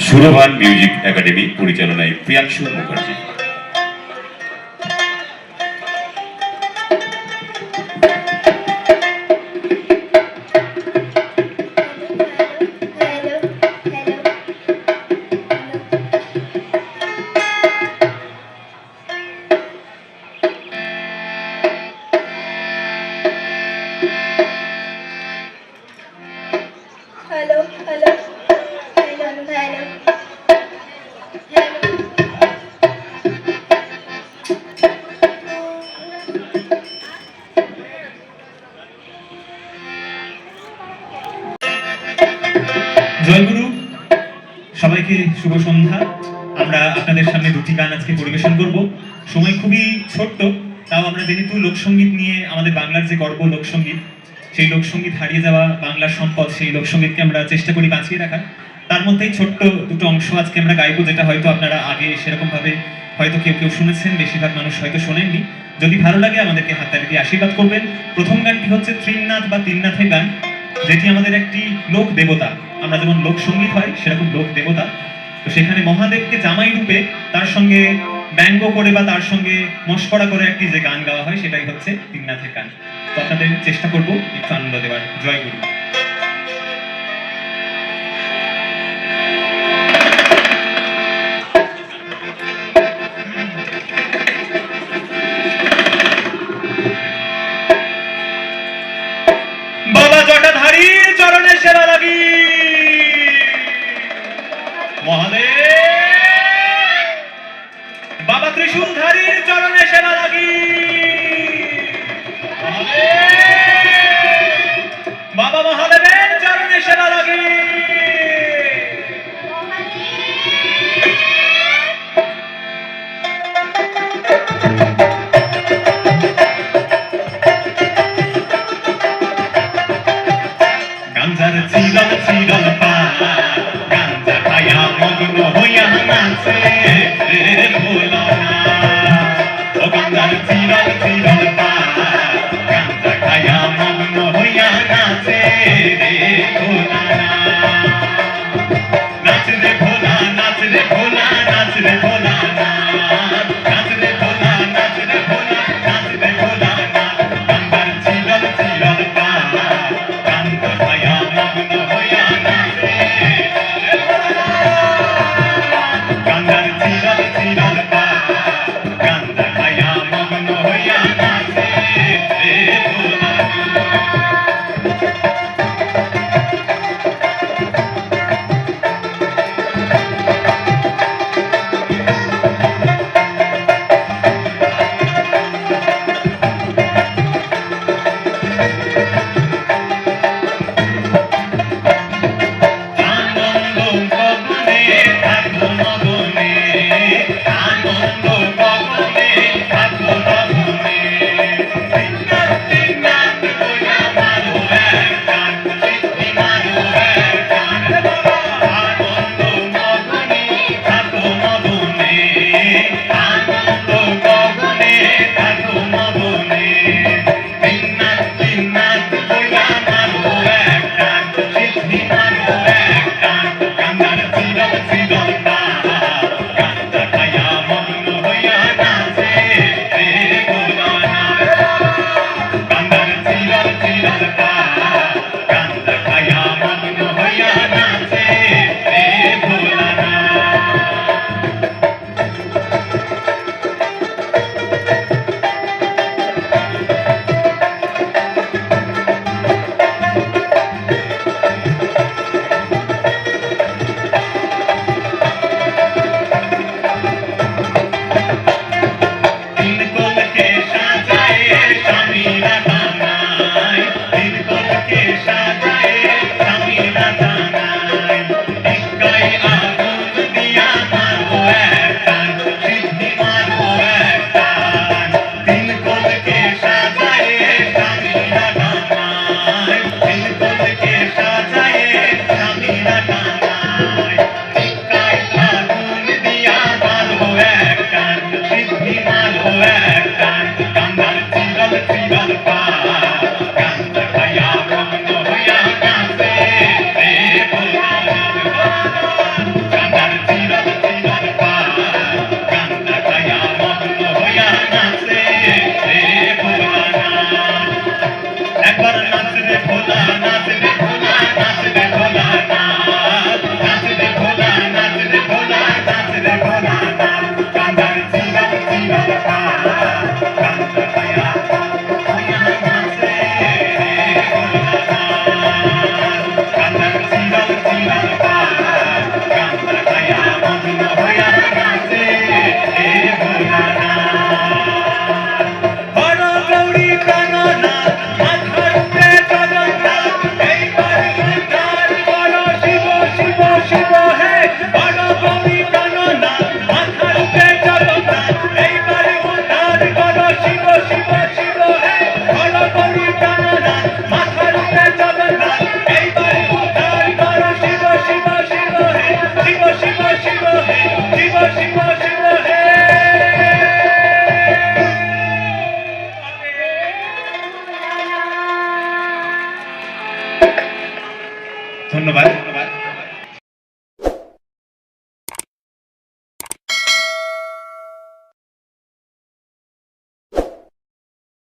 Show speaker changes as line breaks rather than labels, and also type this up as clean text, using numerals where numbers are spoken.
সুরভান music academy পরিচালনায় Priyanshu Mukherjee.
Hello, hello, hello, hello, hello.
জয়গুরু, সবাইকে শুভ সন্ধ্যা। আমরা আপনাদের সামনে দুটি গান আজকে পরিবেশন করব। সময় খুবই ছোট্ট, তাও আমরা যেহেতু লোকসঙ্গীত নিয়ে আমাদের বাংলার যে গর্ব লোকসঙ্গীত, সেই লোকসঙ্গীত হারিয়ে যাওয়া বাংলার সম্পদ, সেই লোকসঙ্গীতকে আমরা চেষ্টা করি বাঁচিয়ে রাখার। তার মধ্যেই ছোট্ট দুটো অংশ আজকে আমরা গাইবো, যেটা হয়তো আপনারা আগে সেরকমভাবে হয়তো কেউ কেউ শুনেছেন, বেশিরভাগ মানুষ হয়তো শোনেননি। যদি ভালো লাগে আমাদেরকে হাততালি দিয়ে আশীর্বাদ করবেন। প্রথম গানটি হচ্ছে ত্রিনাথ বা তিননাথের গান, যেটি আমাদের একটি লোক দেবতা। আমরা যেমন লোকসঙ্গীত হয় সেরকম লোক দেবতা, তো সেখানে মহাদেবকে জামাই রূপে তার সঙ্গে ব্যঙ্গ করে বা তার সঙ্গে মস্করা করে একটি যে গান গাওয়া হয় সেটাই হচ্ছে তিননাথের গান। তো আপনাদের চেষ্টা করবো একটু আনন্দ দেওয়ার। জয় গুরু। বাবা জটাধারীর চরণে সেবা লাগি, মহাদেব বাবা ত্রিশূলধারীর চরণে সেবা লাগি, বাবা মহাদেবের চরণে সেবা লাগি। গাঞ্জার চিরল চিরল পা, গাঞ্জা খায়া মগ্ন হইয়া নাচে রে ভোলা না। ও গাঞ্জার চিরল চিরল পা, গাঞ্জা খায়া মগ্ন হইয়া নাচে রে ভোলা না। নাচ রে ভোলা, নাচ রে ভোলা, নাচ রে ভোলা না। নাচ রে ভোলা, নাচ রে ভোলা, নাচ রে ভোলা না। গাঞ্জার চিরল চিরল পা, গাঞ্জা খায়া মগ্ন হইয়া নাচে রে ভোলা না। গাঞ্জার চিরল চিরল পা, গাঞ্জা খায়া মগ্ন হইয়া নাচে রে ভোলা না। আনন্দ গগনে থাকো মগনে, আনন্দ গগনে থাকো মগনে। তিননাথ তিননাথ বইয়া মারো এক গান, সিদ্ধি মারো এক গান। আনন্দ গগনে থাকো মগনে, আনন্দ গগনে থাকো মগনে। তিননাথ তিননাথ বইয়া মারো এক গান, সিদ্ধি মারো এক গান। গাঞ্জার চিরল চিরল পা, গাঞ্জা খায়া মগ্ন হইয়া নাচে রে ভোলা না। গাঞ্জার চিরল চিরল পা, গাঞ্জা খায়া মগ্ন হইয়া নাচে রে ভোলা না। তিন কোলকে সাজায়ে স্বামীরা বানায়, তিন কোলকে সাজায়ে স্বামীরা বানায়। টিক্কাই আগুন দিয়া মারো এক টান, সিদ্ধি মারো এক টান। তিন কোলকে সাজায়ে স্বামীরা বানায়, তিন কোলকে সাজায়ে স্বামীরা বানায়। টিক্কাই আগুন দিয়া মারো এক টান, সিদ্ধি মারো এক টান। গাঞ্জার চিরল চিরল পা, গাঞ্জা খায়া মগ্ন হইয়া ধন্যবাদ।